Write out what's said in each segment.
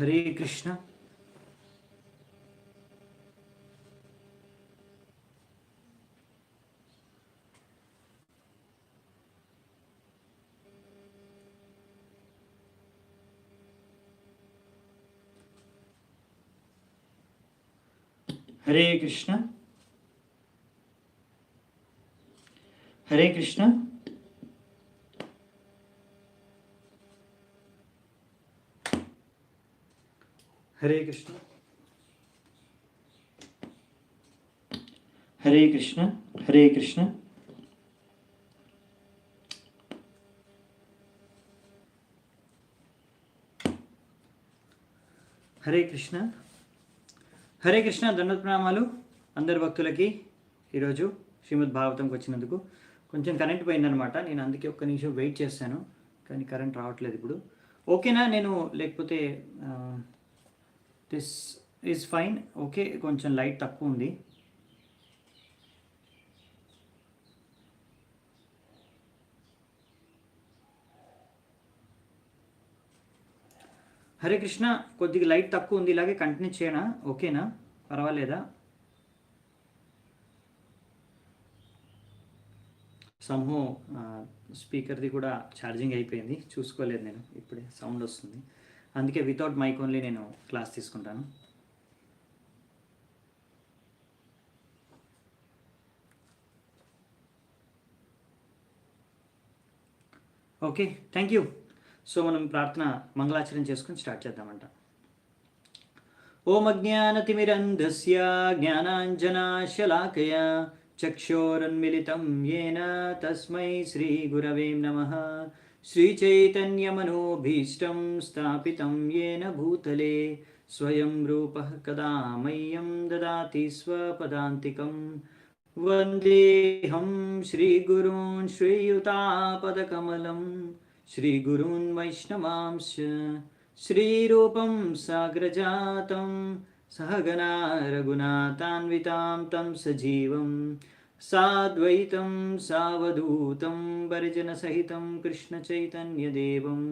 హరే కృష్ణ. హరే కృష్ణ. హరే కృష్ణ. హరే కృష్ణ. హరే కృష్ణ. హరే కృష్ణ. హరే కృష్ణ. హరే కృష్ణ. దండోత్ ప్రణామాలు అందరి భక్తులకి. ఈరోజు శ్రీమద్ భాగవతంకి వచ్చినందుకు కొంచెం కరెంట్ పోయిందనమాట. నేను అందుకే ఒక్క నిమిషం వెయిట్ చేశాను, కానీ కరెంట్ రావట్లేదు ఇప్పుడు. ఓకేనా? నేను లేకపోతే దిస్ ఈజ్ ఫైన్. ఓకే, కొంచెం లైట్ తక్కువ ఉంది. హరే కృష్ణ. కొద్దిగా లైట్ తక్కువ ఉంది, ఇలాగే కంటిన్యూ చేయనా? ఓకేనా? పర్వాలేదా? సమ్హో స్పీకర్ది కూడా ఛార్జింగ్ అయిపోయింది, చూసుకోలేదు నేను. ఇప్పుడే సౌండ్ వస్తుంది, అందుకే వితౌట్ మైక్ ఓన్లీ నేను క్లాస్ తీసుకుంటాను. Okay, thank you. సో మనం ప్రార్థన మంగళాచరణ చేసుకుని స్టార్ట్ చేద్దామంట. ఓం అజ్ఞానతిమిరంధస్య జ్ఞానాంజనాశలాకయ చక్షోరన్మిళితం యేన తస్మై శ్రీగురవే నమః. శ్రీచైతన్యమనోభీష్టం స్థాపితం యేన భూతలే స్వయం రూపః కదా మह्यं దదాతి స్వపదాంతికం. వందేహం శ్రీగురూన్ శ్రీయుతాపదకమలం श्रीगुरून् वैष्णवांश्च श्रीरूपं साग्रजातं सहगना रघुनाथान्वितां तं सजीवं साद्वैतं सावधूतं परिजनसहितं कृष्णचैतन्यदेवं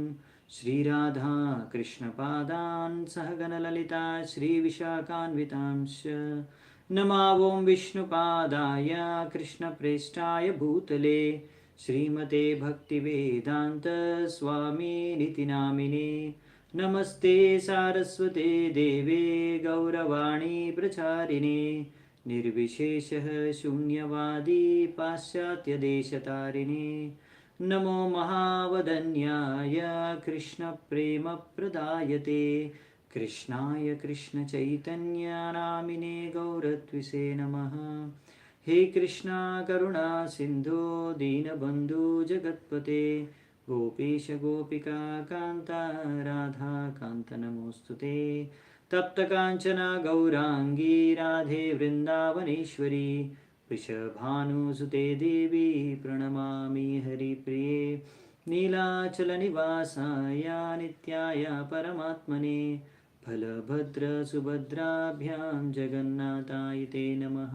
श्रीराधा कृष्णपादान् सहगणललिता श्रीविशाखान्वितांश्च नमावों विष्णुपादाय कृष्णप्रेष्ठाय भूतले श्रीमते भक्तिवेदांत स्वामिनिति नामिने. नमस्ते सारस्वते देवे गौरवाणी प्रचारिणे निर्विशेषः शून्यवादी पाश्चात्यदेशतारिणे. नमो महावदन्याय कृष्णप्रेमप्रदायते कृष्णाय कृष्णचैतन्यनामिने गौरत्विषे नमः. हे कृष्णा करुणा सिंधु दीनबंधु जगत्पते गोपीश गोपिका कांता राधा कांत नमोस्तुते. तप्त कांचना गौरांगी राधे वृंदावनेश्वरी वृषभानुसुते देवी प्रणमामि हरिप्रिये. नीलाचल निवासाय नित्याय परमात्मने बलभद्र सुभद्राभ्यां जगन्नाथाय ते नमः.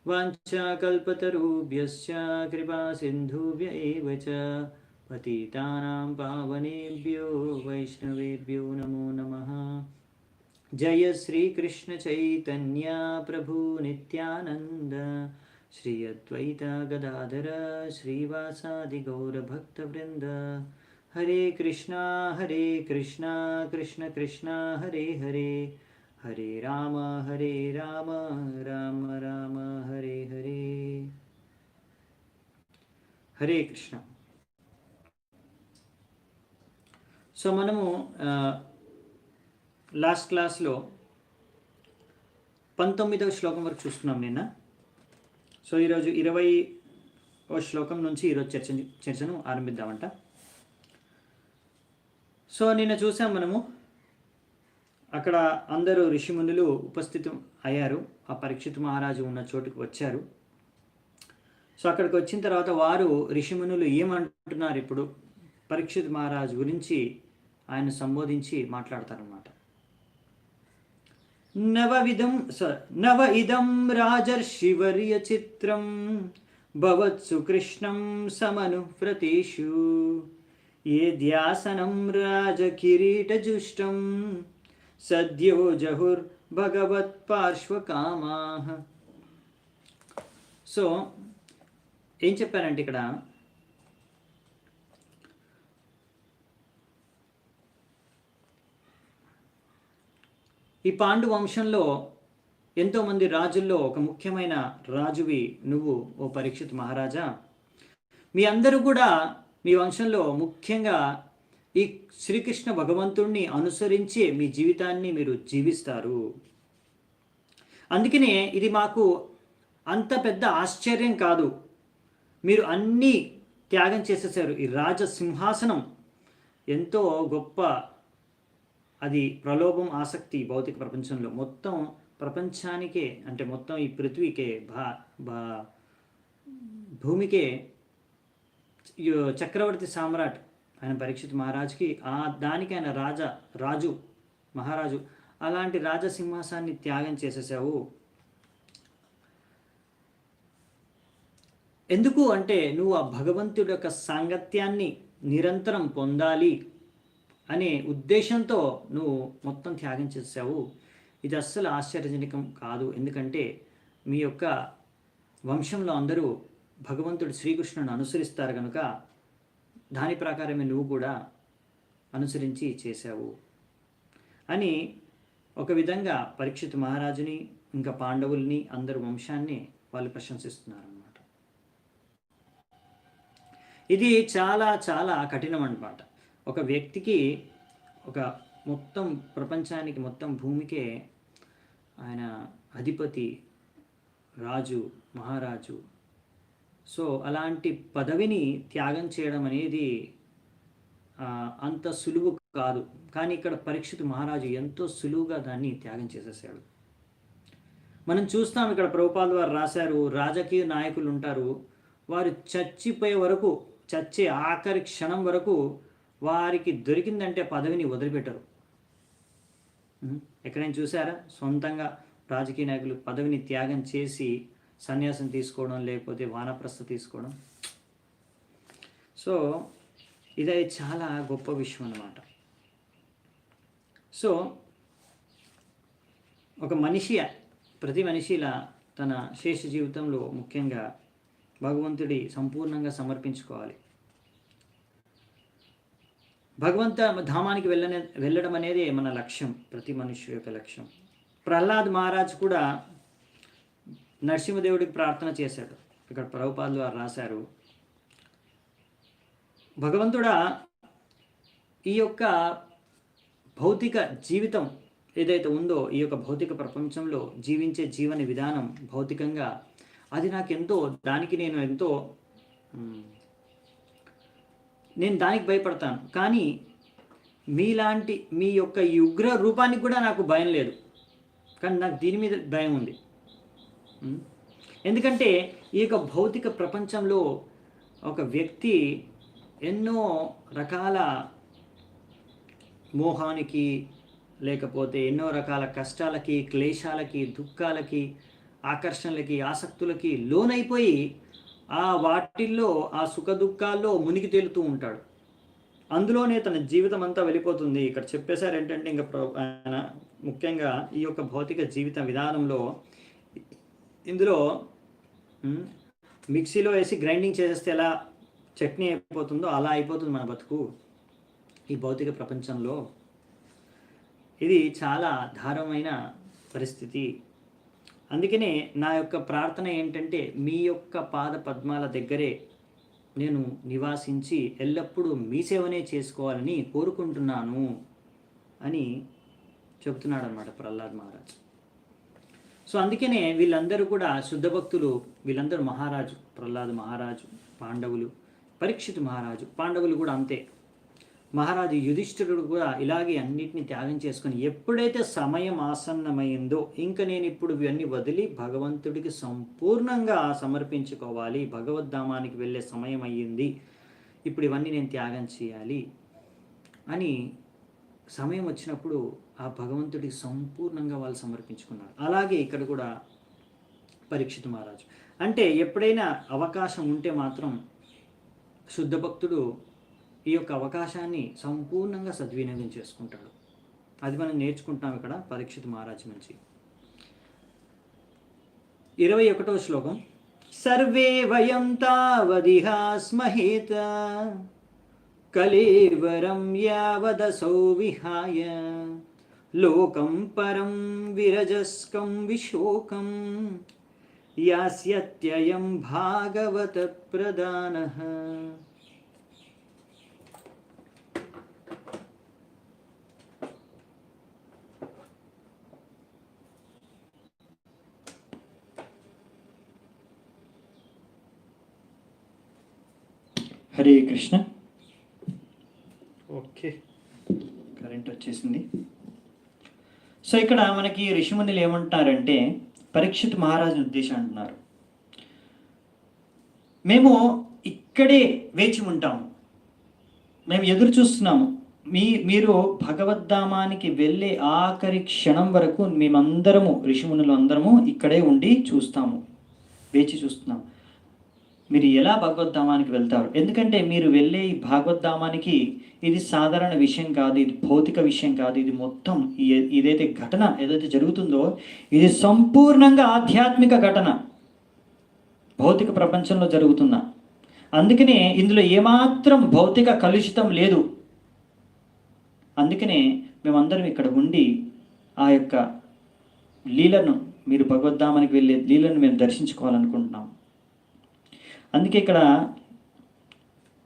वाञ्छाकल्पतरुभ्यश्च कृपा सिन्धुभ्य एव च पतितानां पावनेभ्यो वैष्णवेभ्यो नमो नमः. जय श्री कृष्ण चैतन्य प्रभु नित्यानंद श्री अद्वैत गदाधर श्रीवासादि गौर भक्तवृंद. हरे कृष्णा कृष्ण कृष्ण हरे हरे हरे राम राम राम हरे हरे. హరే కృష్ణ. సో మనము లాస్ట్ క్లాస్లో 19వ శ్లోకం వరకు చూస్తున్నాం నిన్న. సో ఈరోజు 20వ శ్లోకం నుంచి ఈరోజు చర్చను ఆరంభిద్దామంట. సో నిన్న చూసాం మనము, అక్కడ అందరూ ఋషిమునులు ఉపస్థితం అయ్యారు. ఆ పరీక్షిత్ మహారాజు ఉన్న చోటుకు వచ్చారు. సో అక్కడికి వచ్చిన తర్వాత వారు ఋషిమునులు ఏమంటున్నారు, ఇప్పుడు పరీక్షిత్ మహారాజు గురించి ఆయన సంబోధించి మాట్లాడతారన్నమాట. నవ ఇదం రాజర్షివర్య చిత్రం భవత్సు కృష్ణం సమనువ్రతేషు ఏ ధ్యాసనం రాజకిరీటజుష్టం సద్యో జహుర్ భగవత్ పార్శ్వకామాః. సో ఏం చెప్పారంటే ఇక్కడ ఈ పాండు వంశంలో ఎంతోమంది రాజుల్లో ఒక ముఖ్యమైన రాజువి నువ్వు ఓ పరీక్షిత్ మహారాజా. మీ అందరూ కూడా మీ వంశంలో ముఖ్యంగా ఈ శ్రీకృష్ణ భగవంతుణ్ణి అనుసరించి మీ జీవితాన్ని మీరు జీవిస్తారు. అందుకనే ఇది మాకు అంత పెద్ద ఆశ్చర్యం కాదు. మీరు అన్నీ త్యాగం చేసేసారు. ఈ రాజసింహాసనం ఎంతో గొప్ప, అది ప్రలోభం, ఆసక్తి భౌతిక ప్రపంచంలో మొత్తం ప్రపంచానికే, అంటే మొత్తం ఈ పృథ్వీకే, భూమికే చక్రవర్తి సామ్రాట్ ఆయన పరీక్షిత్ మహారాజ్కి, దానికి ఆయన రాజు మహారాజు. అలాంటి రాజసింహాసాన్ని త్యాగం చేసేసావు. ఎందుకు అంటే నువ్వు ఆ భగవంతుడి యొక్క సాంగత్యాన్ని నిరంతరం పొందాలి అనే ఉద్దేశంతో నువ్వు మొత్తం త్యాగం చేసావు. ఇది అస్సలు ఆశ్చర్యజనకం కాదు. ఎందుకంటే మీ యొక్క వంశంలో అందరూ భగవంతుడు శ్రీకృష్ణుని అనుసరిస్తారు కనుక దాని ప్రకారమే నువ్వు కూడా అనుసరించి చేశావు అని ఒక విధంగా పరీక్షిత్ మహారాజుని ఇంకా పాండవుల్ని అందరు వంశాన్ని వాళ్ళు ప్రశంసిస్తున్నారు అన్నమాట. ఇది చాలా చాలా కఠినం అన్నమాట. ఒక వ్యక్తికి, ఒక మొత్తం ప్రపంచానికి, మొత్తం భూమికే ఆయన అధిపతి, రాజు, మహారాజు. సో అలాంటి పదవిని త్యాగం చేయడం అనేది అంత సులువు కాదు. కానీ ఇక్కడ పరీక్షిత్ మహారాజు ఎంతో సులువుగా దాన్ని త్యాగం చేసేసాడు. మనం చూస్తాం, ఇక్కడ ప్రభుపాల్ వారు రాశారు, రాజకీయ నాయకులు ఉంటారు, వారు చచ్చిపోయే వరకు, చచ్చే ఆఖరి క్షణం వరకు వారికి దొరికిందంటే పదవిని వదిలిపెట్టరు. ఎక్కడైనా చూసారా సొంతంగా రాజకీయ నాయకులు పదవిని త్యాగం చేసి సన్యాసం తీసుకోవడం, లేకపోతే వానప్రస్థ తీసుకోవడం? సో ఇది చాలా గొప్ప విషయం అన్నమాట. సో ఒక మనిషి, ప్రతి మనిషి ఇలా తన శేష జీవితంలో ముఖ్యంగా భగవంతుడి సంపూర్ణంగా సమర్పించుకోవాలి. భగవంత ధామానికి వెళ్ళడం అనేది మన లక్ష్యం, ప్రతి మనిషి యొక్క లక్ష్యం. ప్రహ్లాద్ మహారాజ్ కూడా నరసింహదేవుడికి ప్రార్థన చేశాడు. ఇక్కడ ప్రభుపాదులు వారు రాశారు, భగవంతుడా, ఈ యొక్క భౌతిక జీవితం ఏదైతే ఉందో, ఈ యొక్క భౌతిక ప్రపంచంలో జీవించే జీవన విధానం భౌతికంగా, అది నాకెంతో, దానికి నేను దానికి భయపడతాను. కానీ మీలాంటి మీ యొక్క ఈ ఉగ్ర రూపానికి కూడా నాకు భయం లేదు, కానీ నాకు దీని మీద భయం ఉంది. ఎందుకంటే ఈ యొక్క భౌతిక ప్రపంచంలో ఒక వ్యక్తి ఎన్నో రకాల మోహానికి, లేకపోతే ఎన్నో రకాల కష్టాలకి, క్లేశాలకి, దుఃఖాలకి, ఆకర్షణలకి, ఆసక్తులకి లోనైపోయి వాటిల్లో, ఆ సుఖ దుఃఖాల్లో మునిగి తేలుతూ ఉంటాడు. అందులోనే తన జీవితం అంతా వెళ్ళిపోతుంది. ఇక్కడ చెప్పేశారు ఏంటంటే, ఇంకా ఆయన ముఖ్యంగా ఈ యొక్క భౌతిక జీవిత విధానంలో, ఇందులో మిక్సీలో వేసి గ్రైండింగ్ చేసేస్తే ఎలా చట్నీ అయిపోతుందో అలా అయిపోతుంది మన బతుకు ఈ భౌతిక ప్రపంచంలో. ఇది చాలా దారుణమైన పరిస్థితి. అందుకనే నా యొక్క ప్రార్థన ఏంటంటే, మీ యొక్క పాద పద్మాల దగ్గరే నేను నివాసించి ఎల్లప్పుడూ మీ సేవనే చేసుకోవాలని కోరుకుంటున్నాను అని చెబుతున్నాడు అన్నమాట ప్రహ్లాద్ మహారాజ్. సో అందుకనే వీళ్ళందరూ కూడా శుద్ధ భక్తులు, వీళ్ళందరూ మహారాజు, ప్రహ్లాద్ మహారాజు, పాండవులు, పరీక్షిత్ మహారాజు, పాండవులు కూడా అంతే. మహారాజు యుధిష్ఠిరుడు కూడా ఇలాగే అన్నిటిని త్యాగం చేసుకొని, ఎప్పుడైతే సమయం ఆసన్నమైందో ఇంకా నేను ఇప్పుడు ఇవన్నీ వదిలి భగవంతుడికి సంపూర్ణంగా సమర్పించుకోవాలి, భగవద్ధామానికి వెళ్ళే సమయం అయ్యింది, ఇప్పుడు ఇవన్నీ నేను త్యాగం చేయాలి అని సమయం వచ్చినప్పుడు ఆ భగవంతుడికి సంపూర్ణంగా వాళ్ళు సమర్పించుకున్నారు. అలాగే ఇక్కడ కూడా పరీక్షిత్ మహారాజు. అంటే ఎప్పుడైనా అవకాశం ఉంటే మాత్రం శుద్ధ భక్తుడు ఈ యొక్క అవకాశాన్ని సంపూర్ణంగా సద్వినియోగం చేసుకుంటాడు. అది మనం నేర్చుకుంటాం ఇక్కడ పరీక్షిత్ మహారాజ్ నుంచి. 21వ శ్లోకం. సర్వే వయం తావదిహాస్మహేత కలేవరం యావదసౌ విహాయ లోకం పరం విరజస్కం విశోకం యాస్యత్యయం భాగవత ప్రధానః. హరే కృష్ణ. ఓకే, కరెంట్ వచ్చేసింది. సో ఇక్కడ మనకి ఋషిమునులు ఏమంటున్నారంటే పరీక్షిత్ మహారాజు ఉద్దేశం అంటున్నారు, మేము ఇక్కడే వేచి ఉంటాము, మేము ఎదురు చూస్తున్నాము, మీరు భగవద్ధామానికి వెళ్ళే ఆఖరి క్షణం వరకు మేమందరము ఋషిమునులు అందరము ఇక్కడే ఉండి చూస్తాము, వేచి చూస్తున్నాము. మీరు ఎలా భగవద్ధామానికి వెళ్తారు? ఎందుకంటే మీరు వెళ్ళే ఈ భగవద్ధామానికి ఇది సాధారణ విషయం కాదు, ఇది భౌతిక విషయం కాదు, ఇది మొత్తం ఇదైతే ఘటన ఏదైతే జరుగుతుందో ఇది సంపూర్ణంగా ఆధ్యాత్మిక ఘటన, భౌతిక ప్రపంచంలో జరుగుతున్న. అందుకనే ఇందులో ఏమాత్రం భౌతిక కలుషితం లేదు. అందుకనే మేమందరం ఇక్కడ ఉండి ఆ యొక్క లీలను, మీరు భగవద్ధామానికి వెళ్ళే లీలను మేము దర్శించుకోవాలనుకుంటున్నాం. అందుకే ఇక్కడ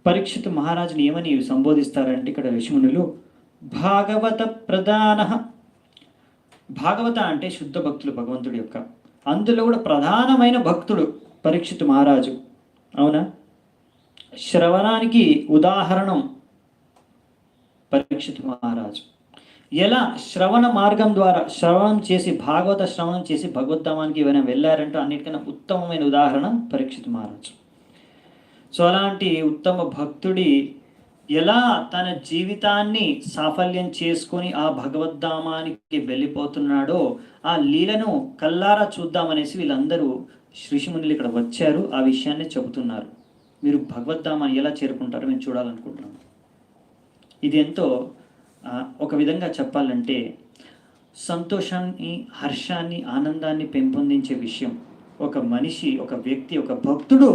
పరీక్షిత్ మహారాజుని ఏమని సంబోధిస్తారంటే ఇక్కడ ఋషిమునులు భాగవత ప్రధాన. భాగవత అంటే శుద్ధ భక్తులు భగవంతుడి యొక్క, అందులో కూడా ప్రధానమైన భక్తుడు పరీక్షిత్ మహారాజు. అవునా? శ్రవణానికి ఉదాహరణం పరీక్షిత్ మహారాజు. ఎలా శ్రవణ మార్గం ద్వారా శ్రవణం చేసి భాగవత శ్రవణం చేసి భగవద్ధామానికి ఏమైనా వెళ్ళారంటే అన్నిటికన్నా ఉత్తమమైన ఉదాహరణ పరీక్షిత్ మహారాజు. సో అలాంటి ఉత్తమ భక్తుడి ఎలా తన జీవితాన్ని సాఫల్యం చేసుకొని ఆ భగవద్ధామానికి వెళ్ళిపోతున్నాడో ఆ లీలను కల్లారా చూద్దామనేసి వీళ్ళందరూ ఋషిమునులు ఇక్కడ వచ్చారు, ఆ విషయాన్ని చెబుతున్నారు. మీరు భగవద్ధామాన్ని ఎలా చేరుకుంటారో మేము చూడాలనుకుంటున్నాం. ఇది ఎంతో ఒక విధంగా చెప్పాలంటే సంతోషాన్ని, హర్షాన్ని, ఆనందాన్ని పెంపొందించే విషయం. ఒక మనిషి, ఒక వ్యక్తి, ఒక భక్తుడు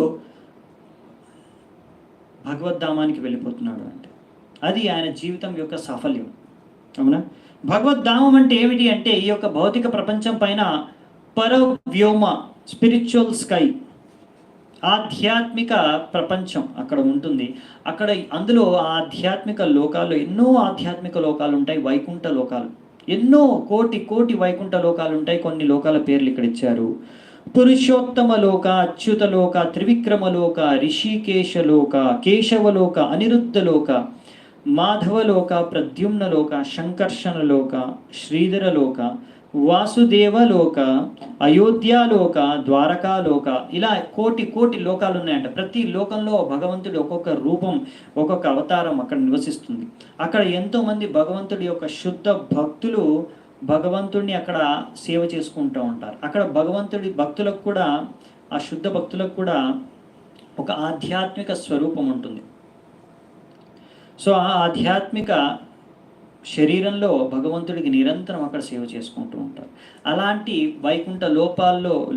భగవద్ధామానికి వెళ్ళిపోతున్నాడు అంటే అది ఆయన జీవితం యొక్క సాఫల్యం. అవునా? భగవద్ధామం అంటే ఏమిటి అంటే ఈ యొక్క భౌతిక ప్రపంచం పైన పరవ్యోమ, స్పిరిచువల్ స్కై, ఆధ్యాత్మిక ప్రపంచం అక్కడ ఉంటుంది. అక్కడ అందులో ఆధ్యాత్మిక లోకాల్లో ఎన్నో ఆధ్యాత్మిక లోకాలు ఉంటాయి, వైకుంఠ లోకాలు, ఎన్నో కోటి కోటి వైకుంఠ లోకాలు ఉంటాయి. కొన్ని లోకాల పేర్లు ఇక్కడ ఇచ్చారు. పురుషోత్తమ లోక, అచ్యుత లోక, త్రివిక్రమలోక, రిషికేశలోక, కేశవలోక, అనిరుద్ధలోక, మాధవలోక, ప్రద్యుమ్నలోక, శంకర్షణలోక, శ్రీధరలోక, వాసుదేవలోక, అయోధ్యాలోక, ద్వారకాలోక, ఇలా కోటి కోటి లోకాలు ఉన్నాయంట. ప్రతి లోకంలో భగవంతుడి ఒక్కొక్క రూపం, ఒక్కొక్క అవతారం అక్కడ నివసిస్తుంది. అక్కడ ఎంతోమంది భగవంతుడి యొక్క శుద్ధ భక్తులు భగవంతుడిని అక్కడ సేవ చేసుకుంటూ ఉంటారు. అక్కడ భగవంతుడి భక్తులకు కూడా, ఆ శుద్ధ భక్తులకు కూడా ఒక ఆధ్యాత్మిక స్వరూపం ఉంటుంది. సో ఆ ఆధ్యాత్మిక శరీరంలో భగవంతుడికి నిరంతరం అక్కడ సేవ చేసుకుంటూ ఉంటారు. అలాంటి వైకుంఠ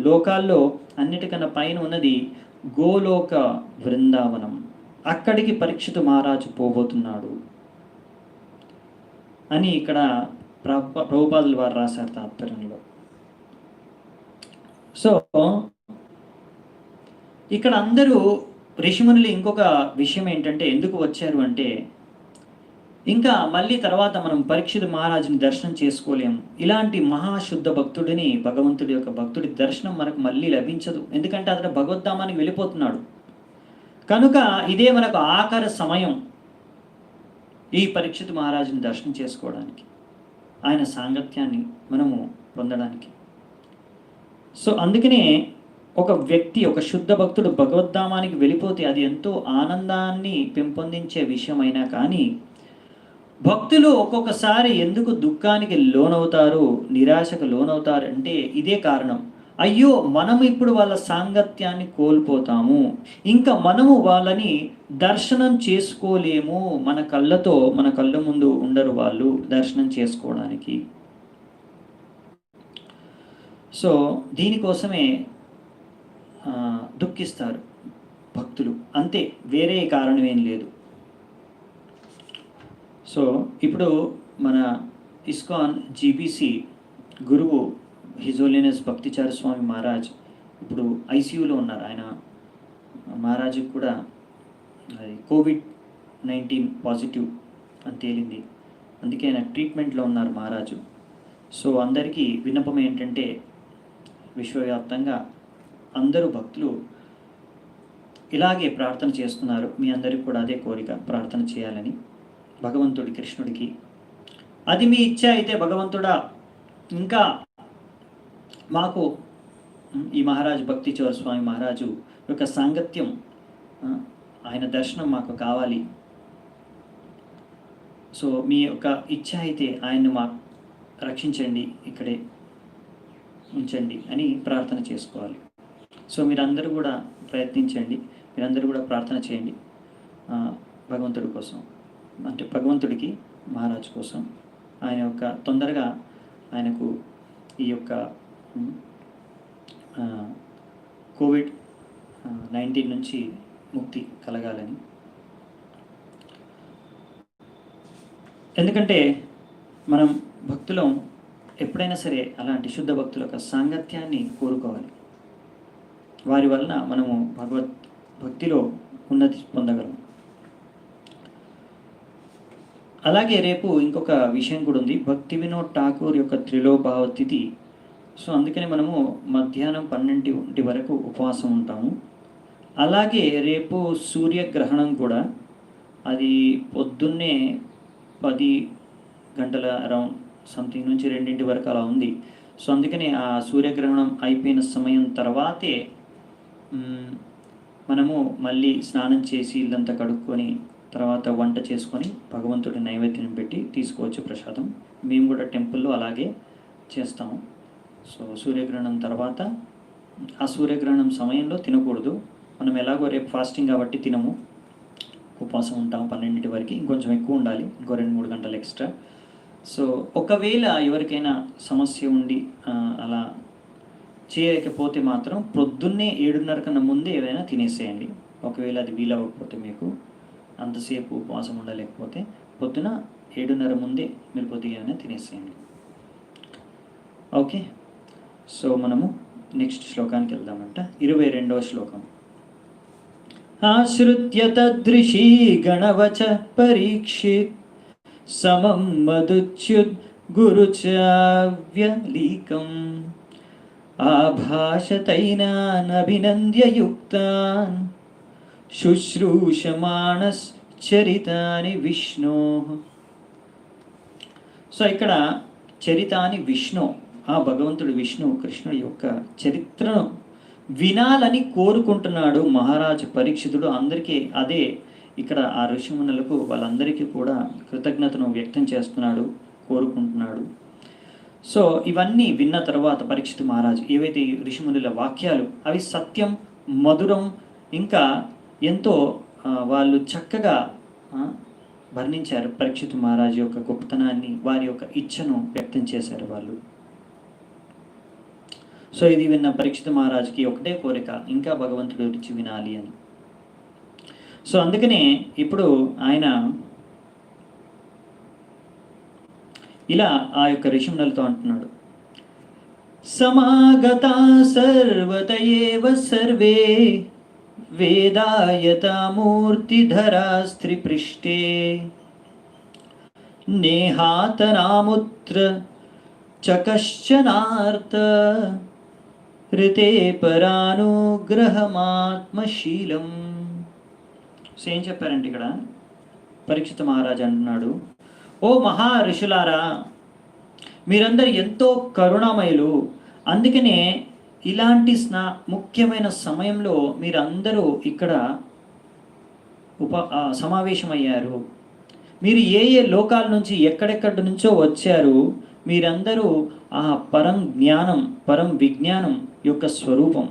లోకాల్లో అన్నిటికన్నా పైన ఉన్నది గోలోక బృందావనం. అక్కడికి పరీక్షిత్ మహారాజు పోబోతున్నాడు అని ఇక్కడ ప్రభుపాదుల వారు రాశారు తాత్పర్యంలో. సో ఇక్కడ అందరూ ఋషిమునులు ఇంకొక విషయం ఏంటంటే ఎందుకు వచ్చారు అంటే ఇంకా మళ్ళీ తర్వాత మనం పరీక్షిత్ మహారాజుని దర్శనం చేసుకోలేము. ఇలాంటి మహాశుద్ధ భక్తుడిని, భగవంతుడి యొక్క భక్తుడి దర్శనం మనకు మళ్ళీ లభించదు. ఎందుకంటే అతను భగవద్ధామానికి వెళ్ళిపోతున్నాడు కనుక ఇదే మనకు ఆఖరి సమయం ఈ పరీక్షిత్ మహారాజుని దర్శనం చేసుకోవడానికి, ఆయన సాంగత్యాన్ని మనము పొందడానికి. సో అందుకనే ఒక వ్యక్తి, ఒక శుద్ధ భక్తుడు భగవద్ధామానికి వెళ్ళిపోతే అది ఎంతో ఆనందాన్ని పెంపొందించే విషయమైనా కానీ భక్తులు ఒక్కొక్కసారి ఎందుకు దుఃఖానికి లోనవుతారు, నిరాశకు లోనవుతారు అంటే ఇదే కారణం. అయ్యో మనం ఇప్పుడు వాళ్ళ సాంగత్యాన్ని కోల్పోతాము, ఇంకా మనము వాళ్ళని దర్శనం చేసుకోలేము, మన కళ్ళ ముందు ఉండరు వాళ్ళు దర్శనం చేసుకోవడానికి. వారికి. సో దీనికోసమే దుఃఖిస్తారు భక్తులు, అంతే, వేరే కారణం ఏం లేదు. సో ఇప్పుడు మన ఇస్కాన్ జీబీసీ గురువు హిజ్ హోలీనెస్ భక్తిచార్య స్వామి మహారాజ్ ఇప్పుడు ఐసీయూలో ఉన్నారు. ఆయన మహారాజుకి కూడా COVID-19 పాజిటివ్ అని తేలింది, అందుకే ఆయన ట్రీట్మెంట్లో ఉన్నారు మహారాజు. సో అందరికీ విన్నపం ఏంటంటే, విశ్వవ్యాప్తంగా అందరూ భక్తులు ఇలాగే ప్రార్థన చేస్తున్నారు, మీ అందరికీ కూడా అదే కోరిక, ప్రార్థన చేయాలని భగవంతుడి కృష్ణుడికి. అది మీ ఇచ్చ అయితే భగవంతుడా, ఇంకా మాకు ఈ మహారాజు భక్తిచార్య స్వామి మహారాజు యొక్క సాంగత్యం, ఆయన దర్శనం మాకు కావాలి. సో మీ యొక్క ఇచ్చ అయితే ఆయన్ని మాకు రక్షించండి, ఇక్కడే ఉంచండి అని ప్రార్థన చేసుకోవాలి. సో మీరందరూ కూడా ప్రయత్నించండి, మీరందరూ కూడా ప్రార్థన చేయండి భగవంతుడి కోసం, అంటే భగవంతుడికి, మహారాజు కోసం. ఆయన యొక్క తొందరగా ఆయనకు ఈ యొక్క COVID-19 నుంచి ముక్తి కలగాలని. ఎందుకంటే మనం భక్తులం ఎప్పుడైనా సరే అలాంటి శుద్ధ భక్తుల యొక్క సాంగత్యాన్ని కోరుకోవాలి. వారి వలన మనము భక్తిలో ఉన్నతి పొందగలం. అలాగే రేపు ఇంకొక విషయం కూడా ఉంది, భక్తి వినోద్ ఠాకూర్ యొక్క త్రిలోభావ తిథి. సో అందుకని మనము మధ్యాహ్నం 12 వరకు ఉపవాసం ఉంటాము. అలాగే రేపు సూర్యగ్రహణం కూడా, అది పొద్దున్నే 10 గంటల అరౌండ్ సంథింగ్ నుంచి 2 వరకు అలా ఉంది. సో అందుకని ఆ సూర్యగ్రహణం అయిపోయిన సమయం తర్వాతే మనము మళ్ళీ స్నానం చేసి ఇల్లంతా కడుక్కొని తర్వాత వంట చేసుకొని భగవంతుడి నైవేద్యం పెట్టి తీసుకోవచ్చు ప్రసాదం. మేము కూడా టెంపుల్లో అలాగే చేస్తాము. సో సూర్యగ్రహణం తర్వాత, ఆ సూర్యగ్రహణం సమయంలో తినకూడదు. మనం ఎలాగో రేపు ఫాస్టింగ్ కాబట్టి తినము, ఉపవాసం ఉంటాం 12 వరకు. ఇంకొంచెం ఎక్కువ ఉండాలి, ఇంకో 2-3 గంటలు ఎక్స్ట్రా. సో ఒకవేళ ఎవరికైనా సమస్య ఉండి అలా చేయకపోతే మాత్రం పొద్దున్నే 7:30 కన్నా ముందే ఏదైనా తినేసేయండి. ఒకవేళ అది వీలవ్వకపోతే, మీకు అంతసేపు ఉపవాసం ఉండలేకపోతే పొద్దున 7:30 ముందే మీరు కొద్దిగా తినేసేయండి. ఓకే, సో మనము నెక్స్ట్ శ్లోకానికి వెళ్దామంట. 22వ శ్లోకం. ఆశ్రుత్య తదృషీ గణవచ పరీక్షిత్ సమం మదుచ్యుద్ గురుచావ్యలీకం ఆభాషతైనానభినంద్యయుక్తాన్ శుశ్రూషమాణశ్చరితాని విష్ణో. సో ఇక్కడ చరితాని విష్ణు, ఆ భగవంతుడు విష్ణు కృష్ణుడి యొక్క చరిత్రను వినాలని కోరుకుంటున్నాడు మహారాజు పరీక్షితుడు. అందరికీ అదే ఇక్కడ ఆ ఋషిమునులకు వాళ్ళందరికీ కూడా కృతజ్ఞతను వ్యక్తం చేస్తున్నాడు, కోరుకుంటున్నాడు. సో ఇవన్నీ విన్న తర్వాత పరీక్షితు మహారాజు ఏవైతే ఋషిమునుల వాక్యాలు అవి సత్యం, మధురం, ఇంకా ఎంతో వాళ్ళు చక్కగా వర్ణించారు. పరీక్షితు మహారాజు యొక్క గొప్పతనాన్ని, వారి యొక్క ఇచ్ఛను వ్యక్తం చేశారు వాళ్ళు. సో ఇది విన్న పరీక్షితు మహారాజుకి ఒకటే కోరిక, ఇంకా భగవంతుడి గురించి వినాలి అని. సో అందుకనే ఇప్పుడు ఆయన ఇలా ఆ యొక్క ఋషిమునులతో అంటున్నాడు, సమాగతా సర్వతయేవ సర్వే వేదాయతమూర్తిధరా స్త్రీపృష్ఠే నేహాతనాముత్ర చకశ్చనార్త ఋతే పరానుగ్రహమాత్మశీలం. సో ఏం చెప్పారంటే ఇక్కడ పరీక్షిత మహారాజు అంటున్నాడు, ఓ మహా ఋషులారా, మీరందరూ ఎంతో కరుణామయులు. అందుకనే ఇలాంటి ముఖ్యమైన సమయంలో మీరందరూ ఇక్కడ సమావేశమయ్యారు. మీరు ఏ ఏ లోకాల నుంచి ఎక్కడెక్కడి నుంచో వచ్చారు. మీరందరూ ఆ పరం జ్ఞానం, పరం విజ్ఞానం యొక్క స్వరూపం.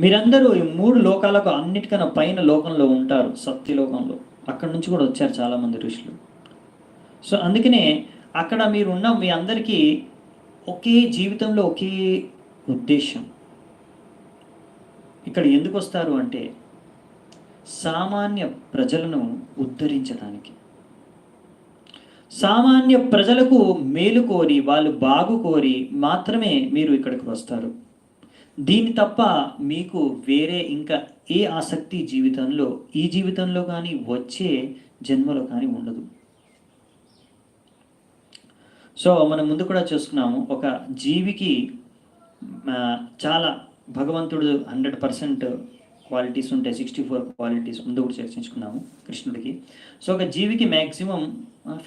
మీరందరూ ఈ 3 లోకాలకు అన్నిటికన్నా పైన లోకంలో ఉంటారు, సత్యలోకంలో. అక్కడి నుంచి కూడా వచ్చారు చాలామంది ఋషులు. సో అందుకనే అక్కడ మీరున్న మీ అందరికీ ఒకే జీవితంలో ఒకే ఉద్దేశం. ఇక్కడ ఎందుకు వస్తారు అంటే సామాన్య ప్రజలను ఉద్ధరించడానికి, సామాన్య ప్రజలకు మేలు కోరి, వాళ్ళు బాగు కోరి మాత్రమే మీరు ఇక్కడికి వస్తారు. దీని తప్ప మీకు వేరే ఇంకా ఏ ఆసక్తి జీవితంలో, ఈ జీవితంలో కానీ వచ్చే జన్మలో కానీ ఉండదు. సో మనం ముందు కూడా చూసుకున్నాము, ఒక జీవికి చాలా భగవంతుడు 100% క్వాలిటీస్ ఉంటాయి, 64 క్వాలిటీస్ ముందు కూడా చర్చించుకున్నాము కృష్ణుడికి. సో ఒక జీవికి మ్యాక్సిమం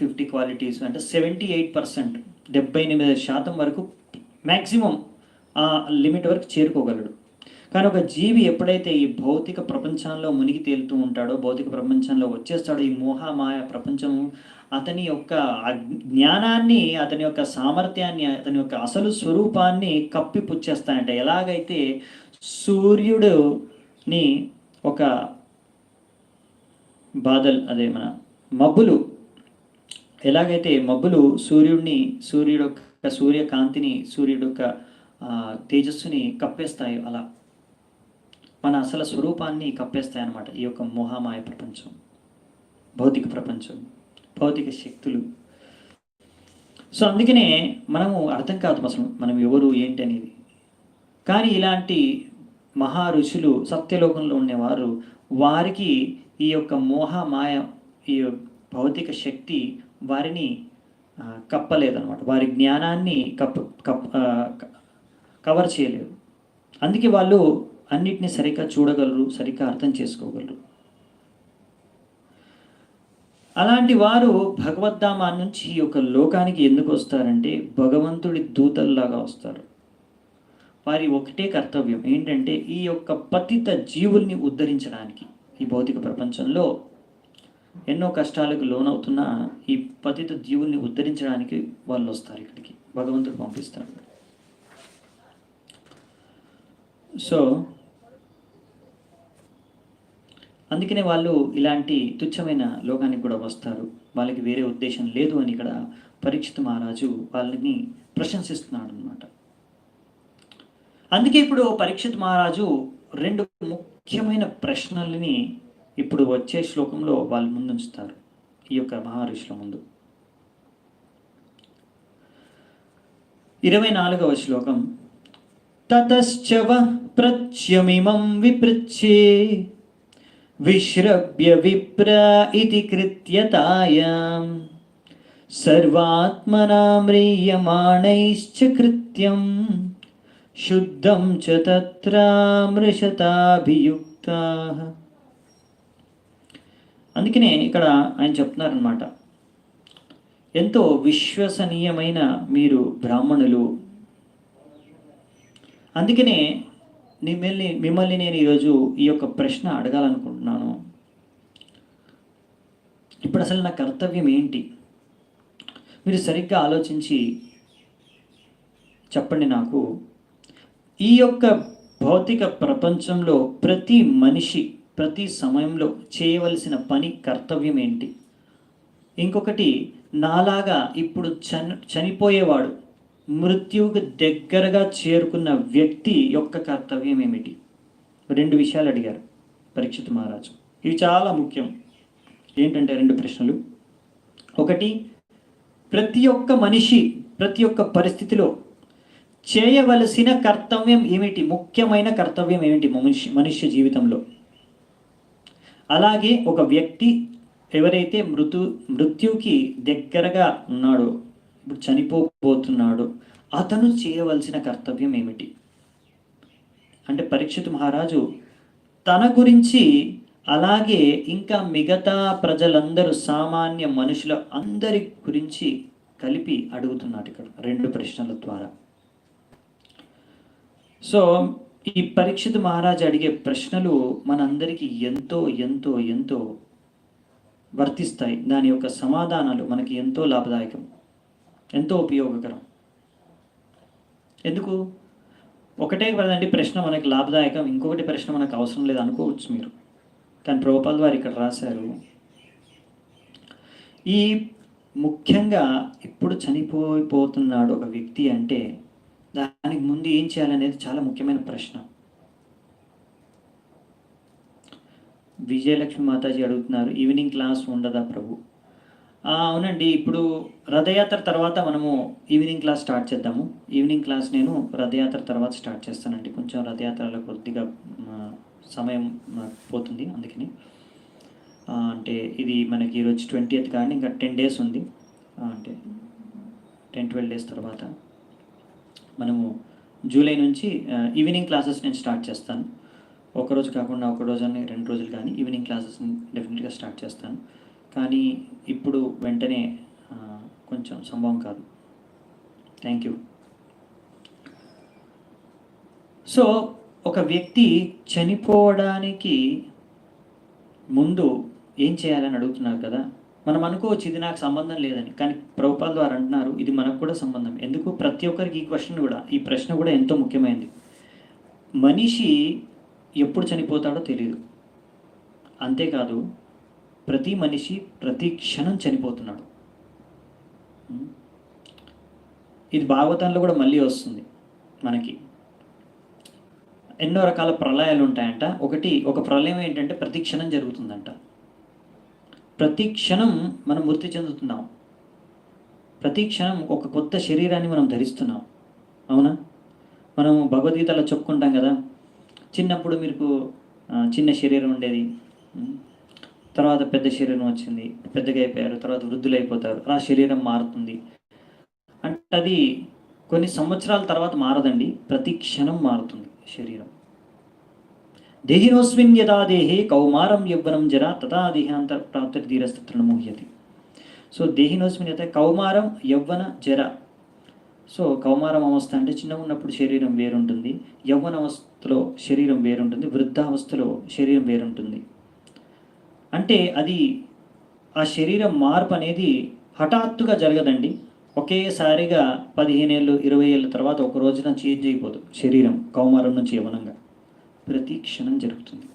50 క్వాలిటీస్, అంటే 78%, 78% వరకు మ్యాక్సిమం ఆ లిమిట్ వరకు చేరుకోగలడు. కానీ ఒక జీవి ఎప్పుడైతే ఈ భౌతిక ప్రపంచంలో మునిగి తేలుతూ ఉంటాడో, భౌతిక ప్రపంచంలో వచ్చేస్తాడో, ఈ మోహమాయ ప్రపంచం అతని యొక్క జ్ఞానాన్ని, అతని యొక్క సామర్థ్యాన్ని, అతని యొక్క అసలు స్వరూపాన్ని కప్పిపుచ్చేస్తాయంట. ఎలాగైతే సూర్యుడుని ఒక అదే మన మబ్బులు, ఎలాగైతే మబ్బులు సూర్యుడు యొక్క సూర్యకాంతిని, సూర్యుడు యొక్క తేజస్సుని కప్పేస్తాయో, అలా మన అసలు స్వరూపాన్ని కప్పేస్తాయి అన్నమాట ఈ యొక్క మోహమాయ ప్రపంచం, భౌతిక ప్రపంచం, భౌతిక శక్తులు. సో అందుకనే మనము అర్థం కాదు అసలు మనం ఎవరు ఏంటి అనేది. కానీ ఇలాంటి మహా ఋషులు, సత్యలోకంలో ఉండేవారు, వారికి ఈ యొక్క మోహమాయ, ఈ భౌతిక శక్తి వారిని కప్పలేదన్నమాట, వారి జ్ఞానాన్ని కవర్ చేయలేదు. అందుకే వాళ్ళు అన్నిటినీ సరిగ్గా చూడగలరు, సరిగ్గా అర్థం చేసుకోగలరు. అలాంటి వారు భగవద్ధామా నుంచి ఈ యొక్క లోకానికి ఎందుకు వస్తారంటే భగవంతుడి దూతల్లాగా వస్తారు. వారి ఒకటే కర్తవ్యం ఏంటంటే ఈ యొక్క పతిత జీవుల్ని ఉద్ధరించడానికి. ఈ భౌతిక ప్రపంచంలో ఎన్నో కష్టాలకు లోనవుతున్న ఈ పతిత జీవుల్ని ఉద్ధరించడానికి వాళ్ళు వస్తారు ఇక్కడికి, భగవంతుడు పంపిస్తాడు. సో అందుకనే వాళ్ళు ఇలాంటి తుచ్చమైన లోకానికి కూడా వస్తారు. వాళ్ళకి వేరే ఉద్దేశం లేదు అని ఇక్కడ పరీక్షిత్ మహారాజు వాళ్ళని ప్రశంసిస్తున్నాడు అన్నమాట. అందుకే ఇప్పుడు పరీక్షిత్ మహారాజు 2 ముఖ్యమైన ప్రశ్నల్ని ఇప్పుడు వచ్చే శ్లోకంలో వాళ్ళు ముందుంచుతారు, ఈ యొక్క మహర్షుల ముందు. 24వ శ్లోకం. తతశ్చవ ప్రత్యమిమం విపృచ్ఛే విశ్రవ్య విప్ర ఇతి కృత్యతాయాం సర్వాత్మనా మ్రియమాణైశ్చ కృత్యం శుద్ధం చ తత్రామృషతాభియుక్తాః. అందుకనే ఇక్కడ ఆయన చెప్తున్నారనమాట, ఎంతో విశ్వసనీయమైన మీరు బ్రాహ్మణులు. అందుకనే మిమ్మల్ని నేను ఈరోజు ఈ యొక్క ప్రశ్న అడగాలనుకుంటున్నాను. ఇప్పుడు అసలు నా కర్తవ్యం ఏంటి? మీరు సరిగ్గా ఆలోచించి చెప్పండి నాకు. ఈ యొక్క భౌతిక ప్రపంచంలో ప్రతి మనిషి ప్రతి సమయంలో చేయవలసిన పని, కర్తవ్యం ఏంటి? ఇంకొకటి, నాలాగా ఇప్పుడు చనిపోయేవాడు, మృత్యువుకు దగ్గరగా చేరుకున్న వ్యక్తి యొక్క కర్తవ్యం ఏమిటి? 2 విషయాలు అడిగారు పరీక్షిత్ మహారాజు. ఇవి చాలా ముఖ్యం. ఏంటంటే 2 ప్రశ్నలు. ఒకటి, ప్రతి ఒక్క మనిషి ప్రతి ఒక్క పరిస్థితిలో చేయవలసిన కర్తవ్యం ఏమిటి, ముఖ్యమైన కర్తవ్యం ఏమిటి మనుష్య జీవితంలో. అలాగే ఒక వ్యక్తి ఎవరైతే మృత్యుకి దగ్గరగా ఉన్నాడో, ఇప్పుడు చనిపోబోతున్నాడో, అతను చేయవలసిన కర్తవ్యం ఏమిటి అంటే పరీక్షిత్ మహారాజు తన గురించి, అలాగే ఇంకా మిగతా ప్రజలందరూ, సామాన్య మనుషుల అందరి గురించి కలిపి అడుగుతున్నాడు ఇక్కడ 2 ప్రశ్నల ద్వారా. సో ఈ పరీక్షిత్ మహారాజు అడిగే ప్రశ్నలు మనందరికీ ఎంతో ఎంతో ఎంతో వర్తిస్తాయి. దాని యొక్క సమాధానాలు మనకి ఎంతో లాభదాయకం, ఎంతో ఉపయోగకరం. ఎందుకు? ఒకటే కదండి ప్రశ్న మనకి లాభదాయకం, ఇంకొకటి ప్రశ్న మనకు అవసరం లేదు అనుకోవచ్చు మీరు. కానీ ప్రభుపాల్ వారు ఇక్కడ రాశారు, ఈ ముఖ్యంగా ఇప్పుడు చనిపోతున్నాడు ఒక వ్యక్తి అంటే దానికి ముందు ఏం చేయాలనేది చాలా ముఖ్యమైన ప్రశ్న. విజయలక్ష్మి మాతాజీ అడుగుతున్నారు, ఈవినింగ్ క్లాస్ ఉండదా ప్రభు? అవునండి, ఇప్పుడు రథయాత్ర తర్వాత మనము ఈవినింగ్ క్లాస్ స్టార్ట్ చేద్దాము. ఈవినింగ్ క్లాస్ నేను రథయాత్ర తర్వాత స్టార్ట్ చేస్తానండి. కొంచెం రథయాత్రలో కొద్దిగా సమయం పోతుంది, అందుకని. అంటే ఇది మనకి ఈరోజు 20th కానీ ఇంకా 10 days ఉంది. అంటే 10-12 days తర్వాత మనము జూలై నుంచి ఈవినింగ్ క్లాసెస్ నేను స్టార్ట్ చేస్తాను. ఒకరోజు కాకుండా ఒక రోజు అని 2 రోజులు కానీ ఈవినింగ్ క్లాసెస్ని డెఫినెట్గా స్టార్ట్ చేస్తాను. కానీ ఇప్పుడు వెంటనే కొంచెం సంభవం కాదు. Thank you. సో ఒక వ్యక్తి చనిపోవడానికి ముందు ఏం చేయాలని అడుగుతున్నారు కదా. మనం అనుకోవచ్చు ఇది నాకు సంబంధం లేదని, కానీ ప్రభుపాల్ వారు అంటున్నారు ఇది మనకు కూడా సంబంధం. ఎందుకు? ప్రతి ఒక్కరికి ఈ ప్రశ్న కూడా ఎంతో ముఖ్యమైనది. మనిషి ఎప్పుడు చనిపోతాడో తెలియదు. అంతేకాదు ప్రతి మనిషి ప్రతి క్షణం చనిపోతున్నాడు. ఇది భాగవతంలో కూడా మళ్ళీ వస్తుంది మనకి. ఎన్నో రకాల ప్రళయాలు ఉంటాయంట. ఒక ప్రళయం ఏంటంటే ప్రతి క్షణం జరుగుతుందంట. ప్రతి క్షణం మనం మృతి చెందుతున్నాం. ప్రతి క్షణం ఒక కొత్త శరీరాన్ని మనం ధరిస్తున్నాం. అవునా? మనం భగవద్గీతలో చెప్పుకుంటాం కదా, చిన్నప్పుడు మీకు చిన్న శరీరం ఉండేది, తర్వాత పెద్ద శరీరం వచ్చింది, పెద్దగా అయిపోయారు, తర్వాత వృద్ధులు అయిపోతారు, ఆ శరీరం మారుతుంది. అంటే అది కొన్ని సంవత్సరాల తర్వాత మారదండి, ప్రతి క్షణం మారుతుంది శరీరం. దేహినోస్మిన్ యదా దేహే కౌమారం యవ్వనం జరా తథా దేహాంతర ప్రాప్తిర్ధీరస్తత్ర ముహ్యతి. సో దేహినోస్మిన్ యథా కౌమారం యవ్వన జర. సో కౌమారం అవస్థ అంటే చిన్నగా ఉన్నప్పుడు శరీరం వేరుంటుంది, యవ్వన అవస్థలో శరీరం వేరుంటుంది, వృద్ధావస్థలో శరీరం వేరుంటుంది. అంటే అది ఆ శరీరం మార్పు అనేది హఠాత్తుగా జరగదండి. ఒకేసారిగా 15 ఏళ్ళు 20 ఏళ్ళ తర్వాత ఒక రోజున చేంజ్ అయిపోదు శరీరం, కౌమారం నుంచి యవ్వనంగా. ప్రతి క్షణం జరుగుతుంది.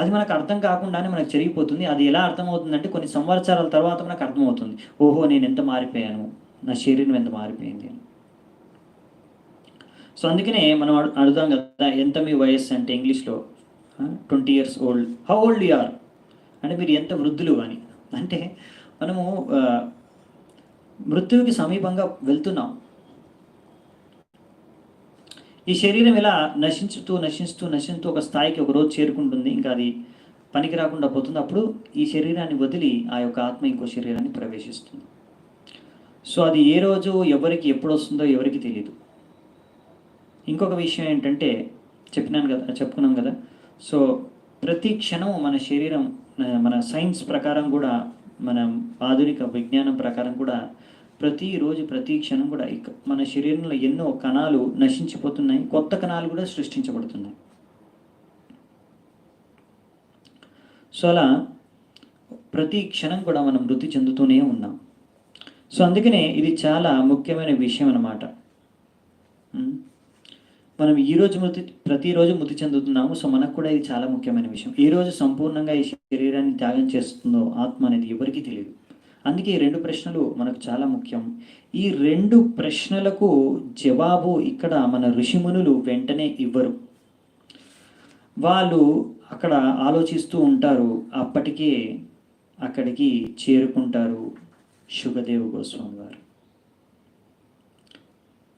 అది మనకు అర్థం కాకుండానే మనకు జరిగిపోతుంది. అది ఎలా అర్థమవుతుందంటే కొన్ని సంవత్సరాల తర్వాత మనకు అర్థమవుతుంది, ఓహో నేను ఎంత మారిపోయాను, నా శరీరం ఎంత మారిపోయింది అని. సో అందుకనే మనం అడుగుతాం కదా, ఎంత మీ వయస్సు అంటే ఇంగ్లీష్లో 20 years old. How old you are అంటే మీరు ఎంత వృద్ధులు అని. అంటే మనము మృత్యువుకి సమీపంగా వెళ్తున్నాం. ఈ శరీరం ఇలా నశించుతూ ఒక స్థాయికి ఒక రోజు చేరుకుంటుంది, ఇంకా అది పనికి రాకుండా పోతుంది. అప్పుడు ఈ శరీరాన్ని వదిలి ఆ యొక్క ఆత్మ ఇంకో శరీరాన్ని ప్రవేశిస్తుంది. సో అది ఏ రోజు ఎవరికి ఎప్పుడు వస్తుందో ఎవరికి తెలియదు. ఇంకొక విషయం ఏంటంటే చెప్పుకున్నాం కదా. సో ప్రతి క్షణం మన శరీరం, మన సైన్స్ ప్రకారం కూడా, మన ఆధునిక విజ్ఞానం ప్రకారం కూడా ప్రతిరోజు ప్రతి క్షణం కూడా మన శరీరంలో ఎన్నో కణాలు నశించిపోతున్నాయి, కొత్త కణాలు కూడా సృష్టించబడుతున్నాయి. సో అలా ప్రతి క్షణం కూడా మనం మృతి చెందుతూనే ఉన్నాం. సో అందుకనే ఇది చాలా ముఖ్యమైన విషయం అన్నమాట. మనం ప్రతిరోజు మృతి చెందుతున్నాము. సో మనకు కూడా ఇది చాలా ముఖ్యమైన విషయం. ఏ రోజు సంపూర్ణంగా ఈ శరీరాన్ని త్యాగం చేస్తుందో ఆత్మ అనేది ఎవరికీ తెలియదు. అందుకే ఈ 2 ప్రశ్నలు మనకు చాలా ముఖ్యం. ఈ 2 ప్రశ్నలకు జవాబు ఇక్కడ మన ఋషిమునులు వెంటనే ఇవ్వరు. వాళ్ళు అక్కడ ఆలోచిస్తూ ఉంటారు. అప్పటికే అక్కడికి చేరుకుంటారు శుకదేవ్ గోస్వామి వారు.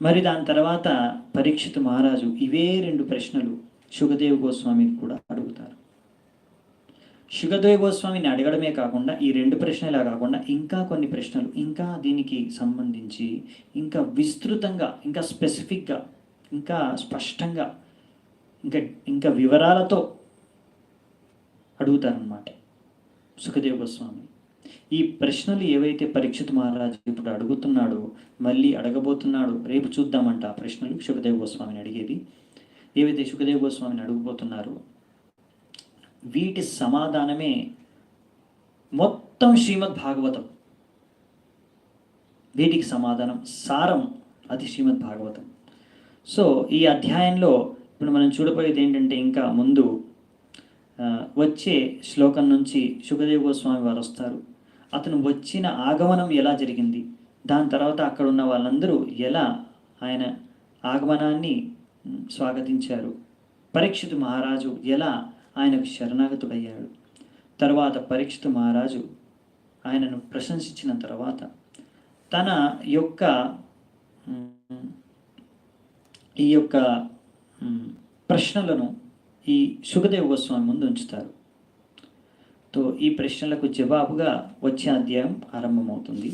మరి దాని తర్వాత పరీక్షిత్ మహారాజు ఇవే 2 ప్రశ్నలు శుకదేవ్ గోస్వామిని కూడా అడుగుతారు. శుకదేవ్ గోస్వామిని అడగడమే కాకుండా ఈ 2 ప్రశ్నలే కాకుండా ఇంకా కొన్ని ప్రశ్నలు, ఇంకా దీనికి సంబంధించి ఇంకా విస్తృతంగా, ఇంకా స్పెసిఫిక్గా, ఇంకా స్పష్టంగా, ఇంకా వివరాలతో అడుగుతారన్నమాట శుకదేవ్ గోస్వామి. ఈ ప్రశ్నలు ఏవైతే పరీక్షిత్ మహారాజు ఇప్పుడు అడుగుతున్నాడో, మళ్ళీ అడగబోతున్నాడు, రేపు చూద్దామంట ఆ ప్రశ్నలు శుకదేవ్ గోస్వామిని అడిగేది. ఏవైతే శుకదేవ్ గోస్వామిని అడుగుపోతున్నారో వీటి సమాధానమే మొత్తం శ్రీమద్ భాగవతం. వీటికి సమాధానం సారం అది శ్రీమద్ భాగవతం. సో ఈ అధ్యాయంలో ఇప్పుడు మనం చూడబోయేది ఏంటంటే, ఇంకా ముందు వచ్చే శ్లోకం నుంచి శుకదేవ్ గోస్వామి వారు వస్తారు. అతను వచ్చిన ఆగమనం ఎలా జరిగింది, దాని తర్వాత అక్కడ ఉన్న వాళ్ళందరూ ఎలా ఆయన ఆగమనాన్ని స్వాగతించారు, పరీక్షితు మహారాజు ఎలా ఆయనకు శరణాగతుడయ్యాడు, తర్వాత పరీక్షితు మహారాజు ఆయనను ప్రశంసించిన తర్వాత తన యొక్క ఈ యొక్క ప్రశ్నలను ఈ శుకదేవ గోస్వామి ముందు ఉంచుతారు. తో ఈ ప్రశ్నలకు జవాబుగా వచ్చే అధ్యాయం ఆరంభమవుతుంది.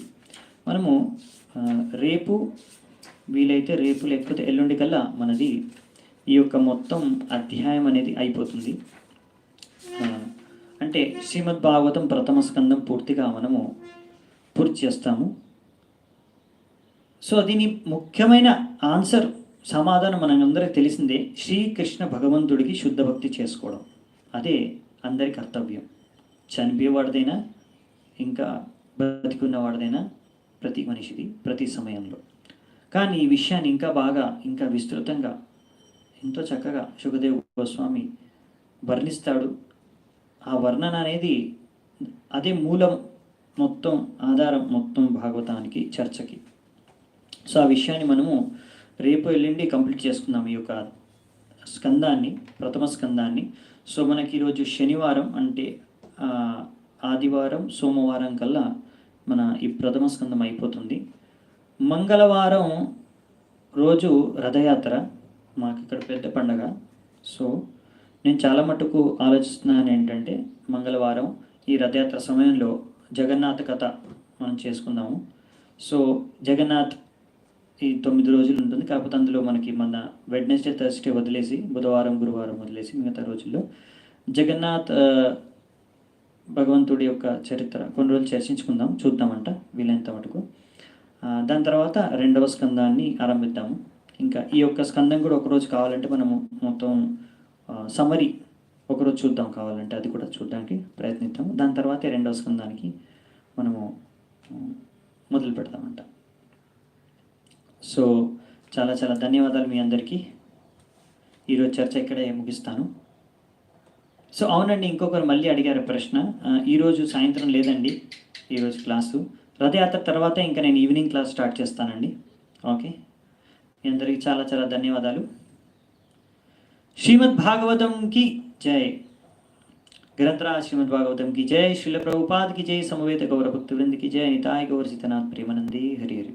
మనము రేపు వీలైతే రేపు లేకపోతే ఎల్లుండి కల్లా మనది ఈ యొక్క మొత్తం అధ్యాయం అనేది అయిపోతుంది. అంటే శ్రీమద్ భాగవతం ప్రథమ స్కందం పూర్తిగా మనము పూర్తి చేస్తాము. సో దీని ముఖ్యమైన ఆన్సర్ సమాధానం మనందరికీ తెలిసిందే. శ్రీకృష్ణ భగవంతుడికి శుద్ధ భక్తి చేసుకోవడం అదే అందరి కర్తవ్యం. చనిపోయేవాడిదైనా ఇంకా బతికున్నవాడిదైనా ప్రతి మనిషిది ప్రతి సమయంలో. కానీ ఈ విషయాన్ని ఇంకా బాగా ఇంకా విస్తృతంగా ఎంతో చక్కగా శుకదేవ్ గోస్వామి వర్ణిస్తాడు. ఆ వర్ణన అనేది అదే మూలం, మొత్తం ఆధారం మొత్తం భాగవతానికి, చర్చకి. సో ఆ విషయాన్ని మనము రేపు ఎల్లుండి కంప్లీట్ చేసుకుందాం ఈ యొక్క స్కందాన్ని, ప్రథమ స్కందాన్ని. సో మనకి ఈరోజు శనివారం అంటే ఆదివారం సోమవారం కల్లా మన ఈ ప్రథమ స్కందం అయిపోతుంది. మంగళవారం రోజు రథయాత్ర మాకు ఇక్కడ పెద్ద పండగ. సో నేను చాలా మటుకు ఆలోచిస్తున్నాను ఏంటంటే మంగళవారం ఈ రథయాత్ర సమయంలో జగన్నాథ కథ మనం చేసుకుందాము. సో జగన్నాథ్ ఈ 9 రోజులు ఉంటుంది. కాకపోతే అందులో మనకి మన వెడ్నెస్డే థర్స్డే వదిలేసి బుధవారం గురువారం వదిలేసి మిగతా రోజుల్లో జగన్నాథ్ భగవంతుడి యొక్క చరిత్ర కొన్ని రోజులు చర్చించుకుందాం, చూద్దామంట వీలైనంత మటుకు. దాని తర్వాత రెండవ స్కందాన్ని ఆరంభిద్దాము. ఇంకా ఈ యొక్క స్కందం కూడా ఒకరోజు కావాలంటే మనము మొత్తం సమరీ ఒకరోజు చూద్దాం, కావాలంటే అది కూడా చూడడానికి ప్రయత్నిద్దాము. దాని తర్వాతే రెండవ స్కందానికి మనము మొదలు పెడతామంట. సో చాలా చాలా ధన్యవాదాలు మీ అందరికీ. ఈరోజు చర్చ ఇక్కడే ముగిస్తాను. సో అవునండి, ఇంకొకరు మళ్ళీ అడిగారు ప్రశ్న. ఈరోజు సాయంత్రం లేదండి ఈరోజు క్లాసు. రథయాత్ర తర్వాత ఇంకా నేను ఈవినింగ్ క్లాస్ స్టార్ట్ చేస్తానండి. ఓకే, మీ అందరికీ చాలా చాలా ధన్యవాదాలు. శ్రీమద్ భాగవతం की जय, ग्रंथराज श्रीमद् भागवतम की जय, श्रील प्रभुपाद की जय, समवेत गौर भक्तवृंद की जय, निताय गौर सीतनाथ प्रेमानंदी हरि हरि।